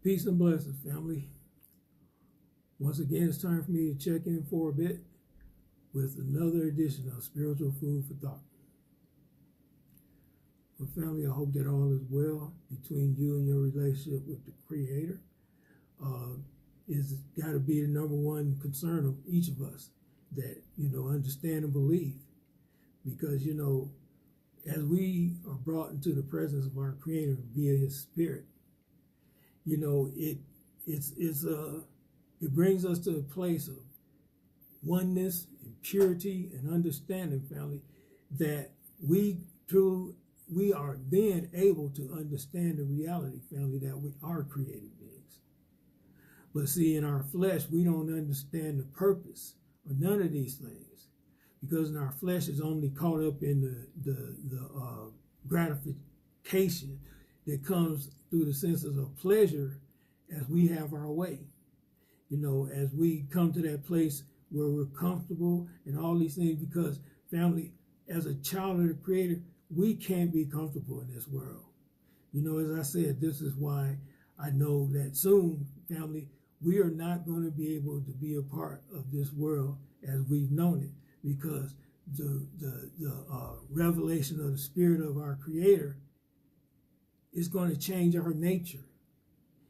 Peace and blessings, family. Once again, it's time for me to check in for a bit with another edition of Spiritual Food for Thought. Well, family, I hope that all is well between you and your relationship with the Creator. It's got to be the number one concern of each of us, that, understand and believe. Because, as we are brought into the presence of our Creator via His Spirit, it brings us to a place of oneness and purity and understanding, family, that we are then able to understand the reality, family, that we are created beings. But see, in our flesh, we don't understand the purpose or none of these things, because in our flesh is only caught up in the gratification that comes through the senses of pleasure as we have our way. As we come to that place where we're comfortable and all these things, because family, as a child of the Creator, we can't be comfortable in this world. As I said, this is why I know that soon, family, we are not going to be able to be a part of this world as we've known it, because the revelation of the Spirit of our Creator is going to change our nature.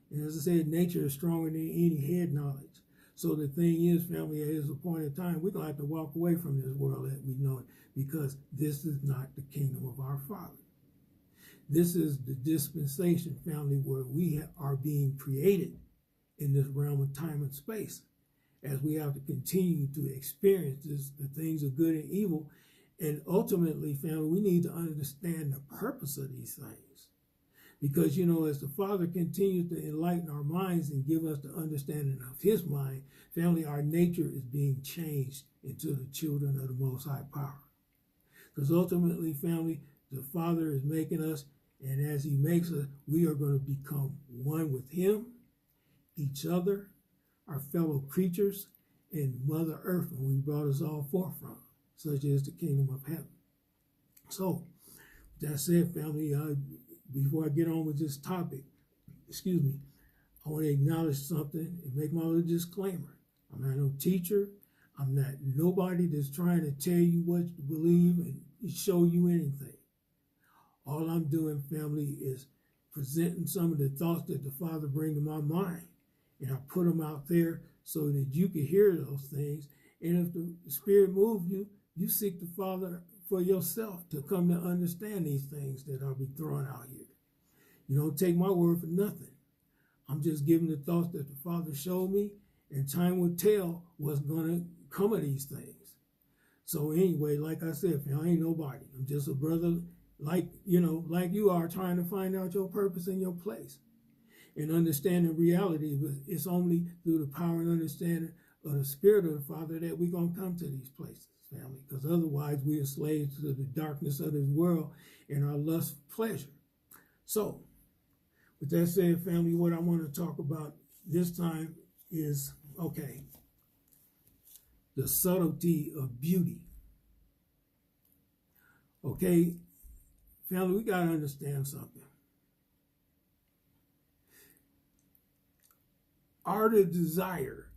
And as I said, nature is stronger than any head knowledge. So the thing is, family, at this point in time, we're going to have to walk away from this world that we know it, because this is not the kingdom of our Father. This is the dispensation, family, where we are being created in this realm of time and space, as we have to continue to experience the things of good and evil. And ultimately, family, we need to understand the purpose of these things. Because, as the Father continues to enlighten our minds and give us the understanding of His mind, family, our nature is being changed into the children of the Most High Power. Because ultimately, family, the Father is making us, and as He makes us, we are going to become one with Him, each other, our fellow creatures, and Mother Earth, when He brought us all forth from, such as the kingdom of heaven. So, that said, family, before I get on with this topic, I want to acknowledge something and make my little disclaimer. I'm not no teacher. I'm not nobody that's trying to tell you what to believe and show you anything. All I'm doing, family, is presenting some of the thoughts that the Father brings to my mind. And I put them out there so that you can hear those things. And if the Spirit moves you, you seek the Father for yourself to come to understand these things that I'll be throwing out here. You don't take my word for nothing. I'm just giving the thoughts that the Father showed me, and time will tell what's going to come of these things. So anyway, like I said, I ain't nobody. I'm just a brother like you are, trying to find out your purpose and your place and understanding reality. But it's only through the power and understanding of the Spirit of the Father that we're going to come to these places, family, because otherwise we are slaves to the darkness of this world and our lust for pleasure. So, with that said, family, what I want to talk about this time is, the subtlety of beauty. Okay, family, we got to understand something. Our desire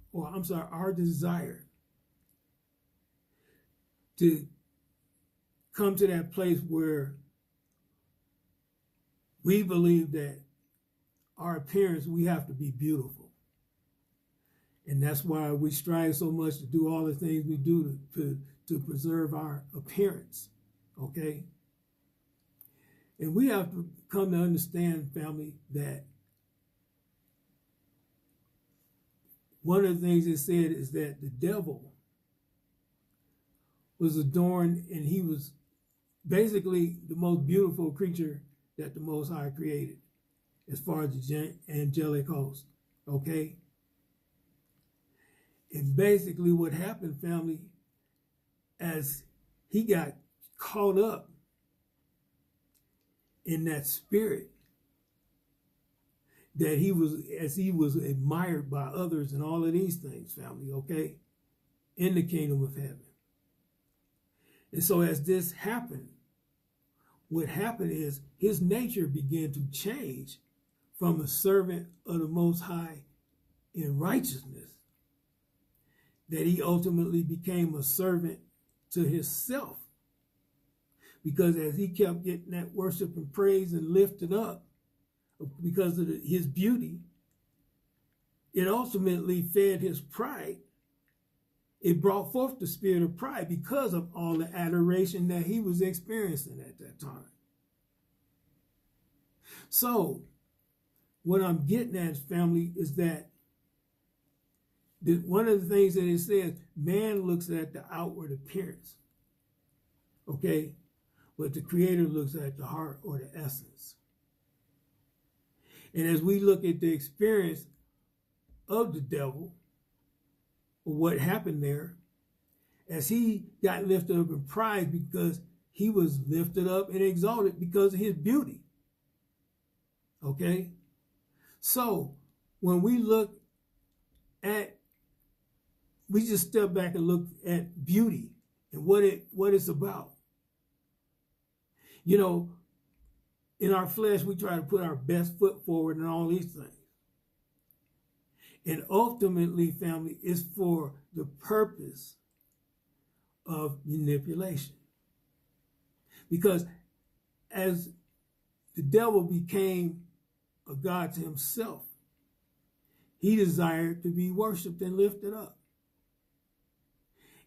to come to that place where we believe that our appearance, we have to be beautiful. And that's why we strive so much to do all the things we do to preserve our appearance, okay? And we have to come to understand, family, that one of the things it said is that the devil was adorned, and he was basically the most beautiful creature that the Most High created, as far as the angelic host, okay? And basically what happened, family, as he got caught up in that spirit, that he was admired by others and all of these things, family, okay, in the kingdom of heaven. And so as this happened, what happened is his nature began to change from a servant of the Most High in righteousness, that he ultimately became a servant to himself. Because as he kept getting that worship and praise and lifted up because of his beauty, it ultimately fed his pride. It brought forth the spirit of pride because of all the adoration that he was experiencing at that time. So, what I'm getting at, family, is that one of the things that it says, man looks at the outward appearance, okay? But the Creator looks at the heart or the essence. And as we look at the experience of the devil, or what happened there, as he got lifted up in pride because he was lifted up and exalted because of his beauty. Okay? So, when we look at, we just step back and look at beauty and what it's about. You know, in our flesh, we try to put our best foot forward in all these things. And ultimately, family, is for the purpose of manipulation. Because as the devil became a God to himself, he desired to be worshipped and lifted up.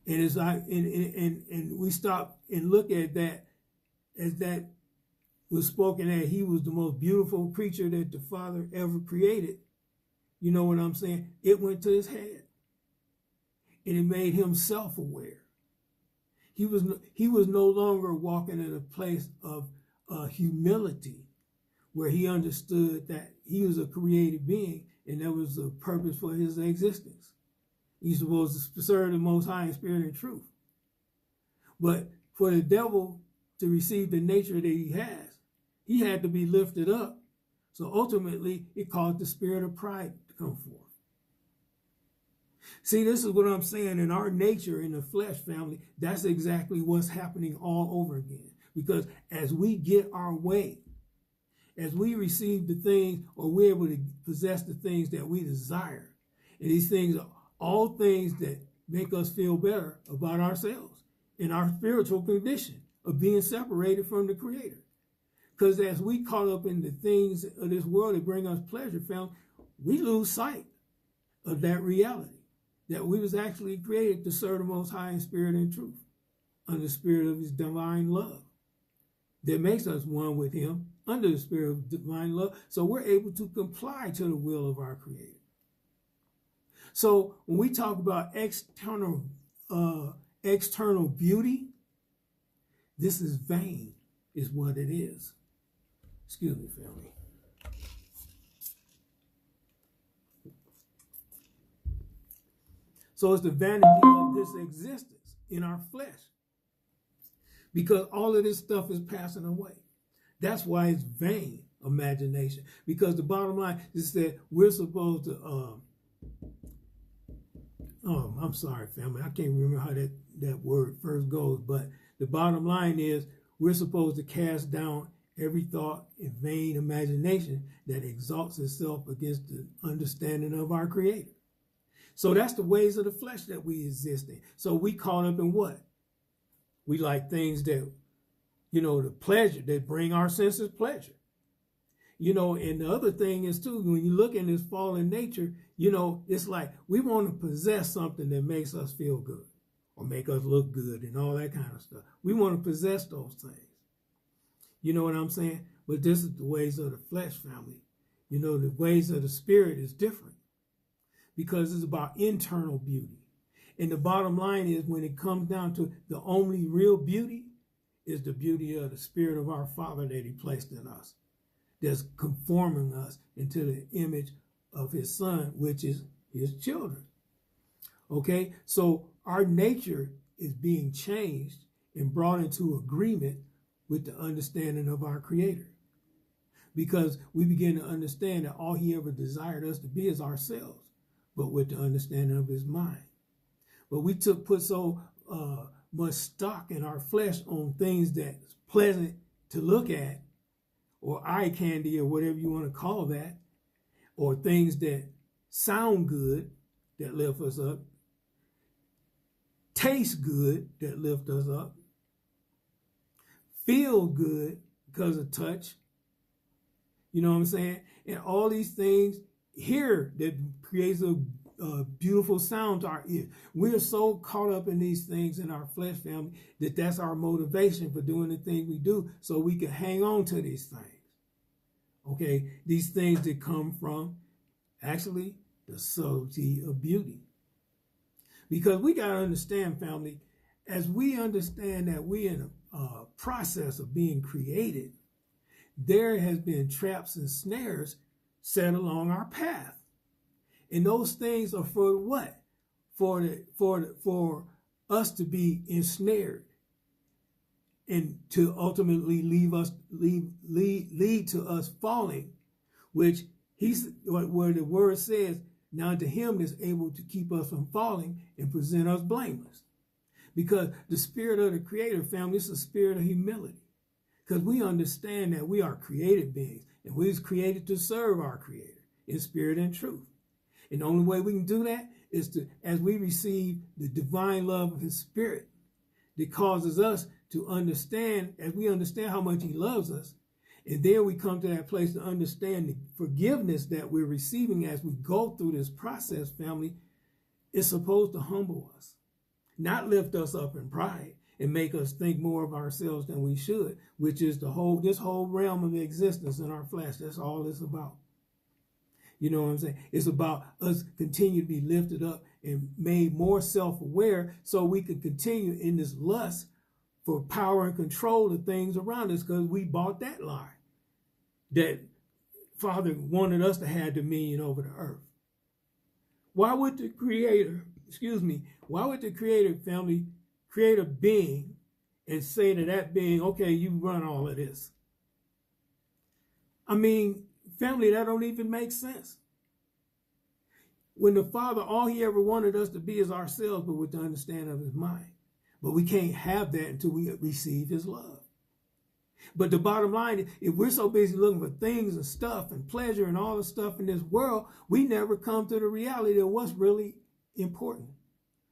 And as we stop and look at that, as that was spoken that he was the most beautiful creature that the Father ever created, you know what I'm saying? It went to his head. And it made him self-aware. He was no longer walking in a place of humility, where he understood that he was a created being and there was a purpose for his existence. He's supposed to serve the Most High in spirit and truth. But for the devil to receive the nature that he has, he had to be lifted up. So ultimately, it caused the spirit of pride to come forth. See, this is what I'm saying. In our nature, in the flesh, family, that's exactly what's happening all over again. Because as we get our way, as we receive the things, or we're able to possess the things that we desire, and these things are all things that make us feel better about ourselves in our spiritual condition of being separated from the Creator. Because as we caught up in the things of this world that bring us pleasure, family, we lose sight of that reality, that we was actually created to serve the Most High in spirit and truth, under the spirit of his divine love that makes us one with him, under the spirit of divine love, so we're able to comply to the will of our Creator. So when we talk about external beauty, this is vain, is what it is. Excuse me, family. So it's the vanity of this existence in our flesh, because all of this stuff is passing away. That's why it's vain imagination. Because the bottom line is that we're supposed to, I'm sorry, family. I can't remember how that word first goes, but the bottom line is we're supposed to cast down every thought and vain imagination that exalts itself against the understanding of our Creator. So that's the ways of the flesh that we exist in. So we caught up in what? We like things that, the pleasure, that bring our senses pleasure. And the other thing is too, when you look in this fallen nature, it's like we want to possess something that makes us feel good or make us look good and all that kind of stuff. We want to possess those things. You know what I'm saying? But this is the ways of the flesh, family. The ways of the spirit is different, because it's about internal beauty. And the bottom line is, when it comes down to the only real beauty, is the beauty of the spirit of our Father that he placed in us, that's conforming us into the image of his Son, which is his children. Okay? So our nature is being changed and brought into agreement with the understanding of our Creator. Because we begin to understand that all he ever desired us to be is ourselves, but with the understanding of his mind. But we put so much stock in our flesh on things that's pleasant to look at, or eye candy or whatever you want to call that, or things that sound good that lift us up, taste good that lift us up, feel good because of touch. You know what I'm saying? And all these things here that creates a beautiful sound to our ear. We're so caught up in these things in our flesh, family, that that's our motivation for doing the things we do, so we can hang on to these things. Okay, these things that come from actually the subtlety of beauty. Because we got to understand, family, as we understand that we in a process of being created, there has been traps and snares set along our path. And those things are for what? For us to be ensnared and to ultimately lead to us falling, which where the word says, now to him is able to keep us from falling and present us blameless. Because the spirit of the Creator, family, is a spirit of humility. Because we understand that we are created beings, and we was created to serve our Creator in spirit and truth. And the only way we can do that is to, as we receive the divine love of his spirit that causes us to understand, as we understand how much he loves us, and then we come to that place to understand the forgiveness that we're receiving as we go through this process, family, is supposed to humble us, not lift us up in pride and make us think more of ourselves than we should, which is this whole realm of existence in our flesh. That's all it's about. You know what I'm saying? It's about us continue to be lifted up and made more self-aware so we can continue in this lust for power and control of things around us, because we bought that lie that Father wanted us to have dominion over the earth. Why would the Creator, family, create a being and say to that being, okay, you run all of this? I mean, family, that don't even make sense. When the Father, all he ever wanted us to be is ourselves, but with the understanding of his mind. But we can't have that until we receive his love. But the bottom line is, if we're so busy looking for things and stuff and pleasure and all the stuff in this world, we never come to the reality of what's really important.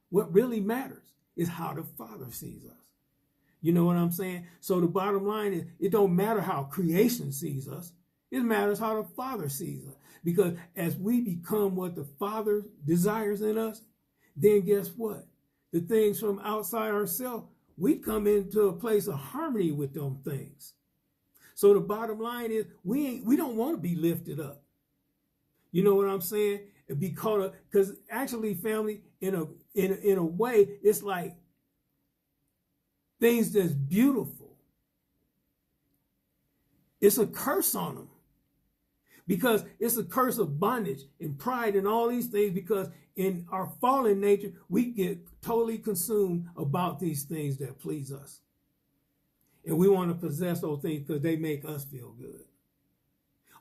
What really matters is how the Father sees us. You know what I'm saying? So the bottom line is, it don't matter how creation sees us. It matters how the Father sees us. Because as we become what the Father desires in us, then guess what? The things from outside ourselves, we come into a place of harmony with them things. So the bottom line is, we don't want to be lifted up. You know what I'm saying? And be caught up, because actually, family, in a way, it's like things that's beautiful, it's a curse on them. Because it's a curse of bondage and pride and all these things, because in our fallen nature, we get totally consumed about these things that please us. And we want to possess those things because they make us feel good.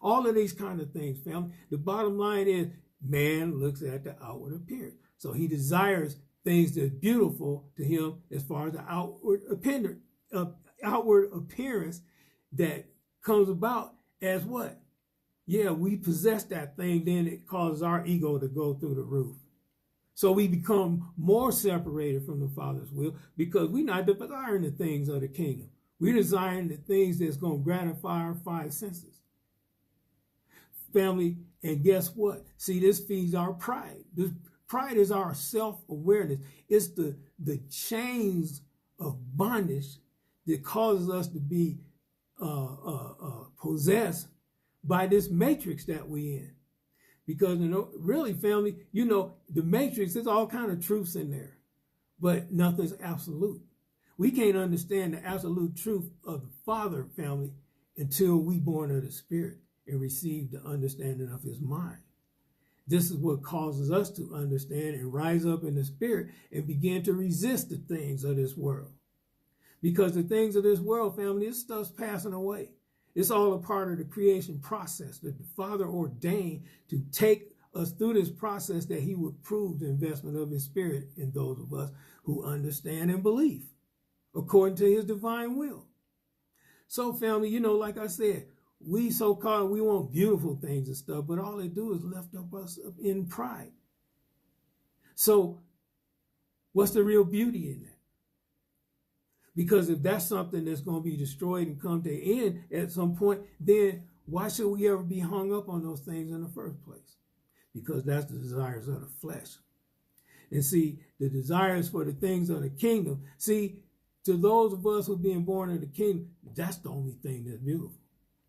All of these kind of things, family. The bottom line is, man looks at the outward appearance. So he desires things that's beautiful to him as far as the outward appearance that comes about as what? Yeah, we possess that thing, then it causes our ego to go through the roof. So we become more separated from the Father's will, because we're not desiring the things of the kingdom. We're desiring the things that's going to gratify our five senses. Family, and guess what? See, this feeds our pride. This pride is our self-awareness. It's the chains of bondage that causes us to be possessed by this matrix that we in. Because, really, family, the matrix, there's all kind of truths in there, but nothing's absolute. We can't understand the absolute truth of the Father, family, until we born of the Spirit and receive the understanding of his mind. This is what causes us to understand and rise up in the Spirit and begin to resist the things of this world. Because the things of this world, family, this stuff's passing away. It's all a part of the creation process that the Father ordained to take us through this process, that he would prove the investment of his Spirit in those of us who understand and believe according to his divine will. So, family, like I said, we so called, we want beautiful things and stuff, but all they do is lift up us up in pride. So what's the real beauty in that? Because if that's something that's going to be destroyed and come to an end at some point, then why should we ever be hung up on those things in the first place? Because that's the desires of the flesh. And see, the desires for the things of the kingdom. See, to those of us who are being born in the kingdom, that's the only thing that's beautiful.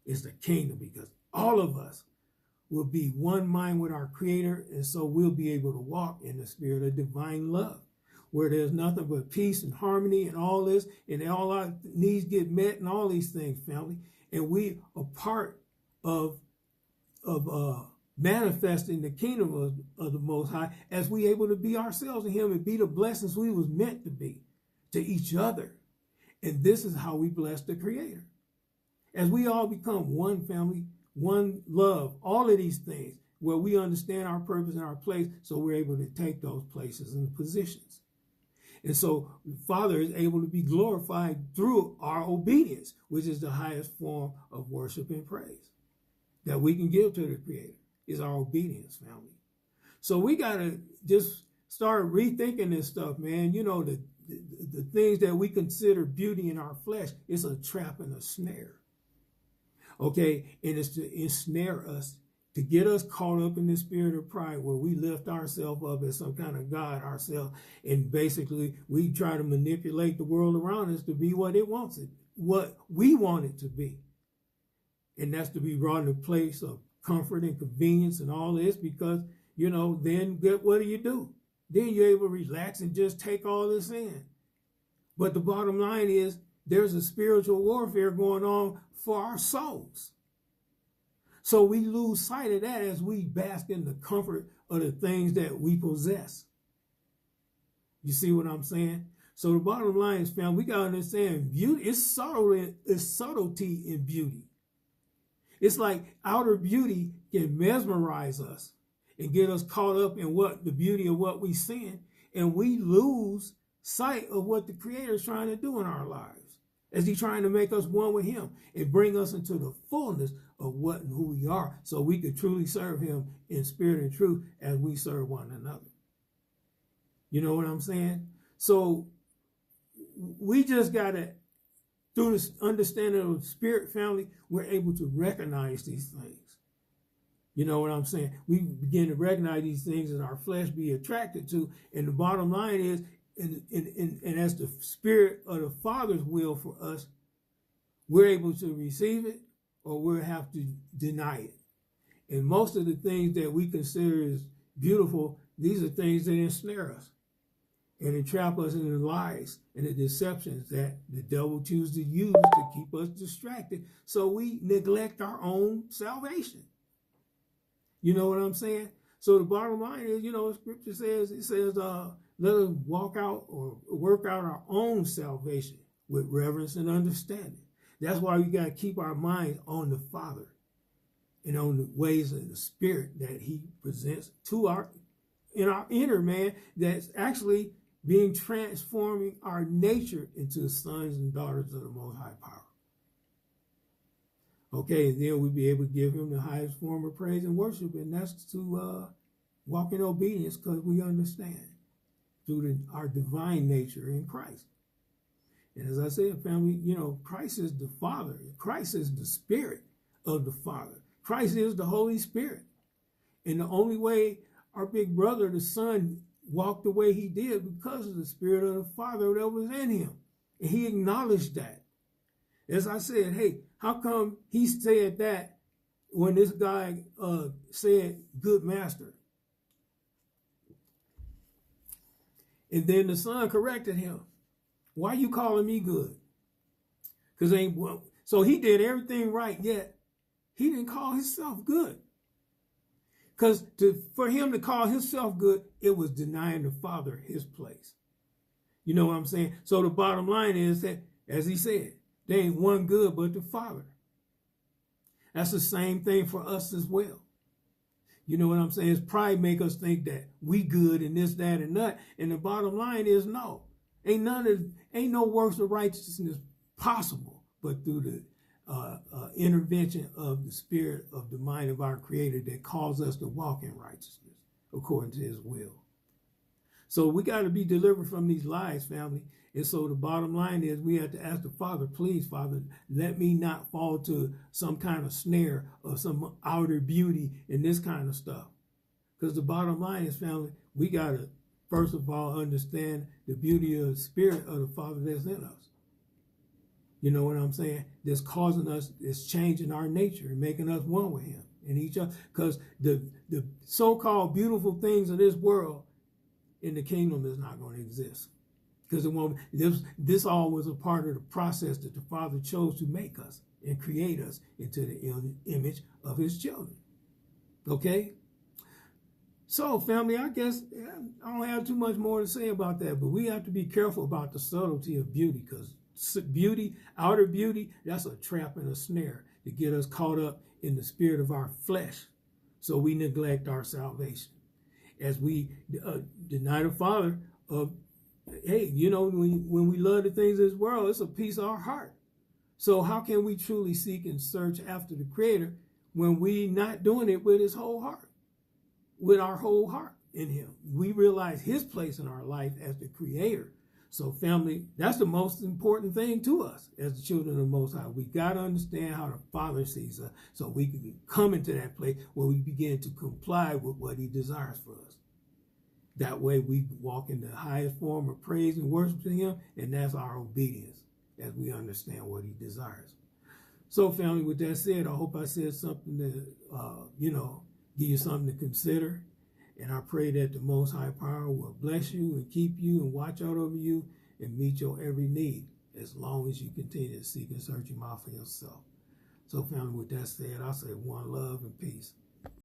It's the kingdom, because all of us will be one mind with our Creator, and so we'll be able to walk in the spirit of divine love, where there's nothing but peace and harmony and all this, and all our needs get met and all these things, family. And we are part of manifesting the kingdom of the Most High as we able to be ourselves in Him and be the blessings we was meant to be to each other. And this is how we bless the Creator. As we all become one family, one love, all of these things, where we understand our purpose and our place, so we're able to take those places and positions. And so the Father is able to be glorified through our obedience, which is the highest form of worship and praise that we can give to the Creator, is our obedience, family. So we got to just start rethinking this stuff, man. You know, the things that we consider beauty in our flesh, it's a trap and a snare. Okay, and it's to ensnare us, to get us caught up in the spirit of pride, where we lift ourselves up as some kind of God ourselves, and basically we try to manipulate the world around us to be what it wants it, what we want it to be. And that's to be brought in a place of comfort and convenience and all this, because, you know, then what do? Then you're able to relax and just take all this in. But the bottom line is, there's a spiritual warfare going on for our souls. So we lose sight of that as we bask in the comfort of the things that we possess. You see what I'm saying? So the bottom line is, fam, we got to understand beauty. It's subtlety in beauty. It's like outer beauty can mesmerize us and get us caught up in the beauty of what we sin, and we lose sight of what the Creator is trying to do in our lives, as He's trying to make us one with Him and bring us into the fullness of what and who we are, so we could truly serve Him in spirit and truth as we serve one another. You know what I'm saying? So we just got to, through this understanding of the spirit, family, we're able to recognize these things. You know what I'm saying? We begin to recognize these things and our flesh be attracted to. And the bottom line is, and as the spirit of the Father's will for us, we're able to receive it or we'll have to deny it. And most of the things that we consider as beautiful, these are things that ensnare us and entrap us in the lies and the deceptions that the devil chooses to use to keep us distracted, so we neglect our own salvation. You know what I'm saying? So the bottom line is, you know, Scripture says, let us walk out or work out our own salvation with reverence and understanding. That's why we got to keep our minds on the Father and on the ways of the Spirit that He presents to our inner man, that's actually being transforming our nature into sons and daughters of the Most High Power. Okay, and then we'll be able to give Him the highest form of praise and worship, and that's to walk in obedience, because we understand through our divine nature in Christ. And as I said, family, you know, Christ is the Father. Christ is the Spirit of the Father. Christ is the Holy Spirit. And the only way our big brother, the Son, walked the way he did, because of the Spirit of the Father that was in him. And he acknowledged that. As I said, hey, how come he said that when this guy said, good master? And then the Son corrected him. Why are you calling me good? So he did everything right, yet he didn't call himself good. Because for him to call himself good, it was denying the Father his place. You know what I'm saying? So the bottom line is that, as he said, there ain't one good but the Father. That's the same thing for us as well. You know what I'm saying? It's pride make us think that we good and this, that, and that. And the bottom line is, no. Ain't no works of righteousness possible but through the intervention of the spirit of the mind of our Creator that calls us to walk in righteousness according to His will. So we got to be delivered from these lies, family. And so the bottom line is we have to ask the Father, please, Father, let me not fall to some kind of snare or some outer beauty and this kind of stuff. Because the bottom line is, family, we got to, first of all, understand the beauty of the spirit of the Father that's in us. You know what I'm saying? That's causing us, it's changing our nature and making us one with Him and each other. Because the so-called beautiful things of this world in the kingdom is not going to exist. Because it won't. This all was a part of the process that the Father chose to make us and create us into the image of His children. Okay? So, family, I guess I don't have too much more to say about that, but we have to be careful about the subtlety of beauty, because beauty, outer beauty, that's a trap and a snare to get us caught up in the spirit of our flesh, so we neglect our salvation. As we deny the Father of, hey, you know, when we love the things of this world, it's a piece of our heart. So how can we truly seek and search after the Creator when we not doing it with His whole heart, with our whole heart in Him? We realize His place in our life as the Creator. So family, that's the most important thing to us as the children of the Most High. We got to understand how the Father sees us so we can come into that place where we begin to comply with what He desires for us. That way we walk in the highest form of praise and worship to Him, and that's our obedience as we understand what He desires. So family, with that said, I hope I said something to, give you something to consider. And I pray that the Most High Power will bless you and keep you and watch out over you and meet your every need as long as you continue to seek and search Him out for yourself. So family, with that said, I'll say one love and peace.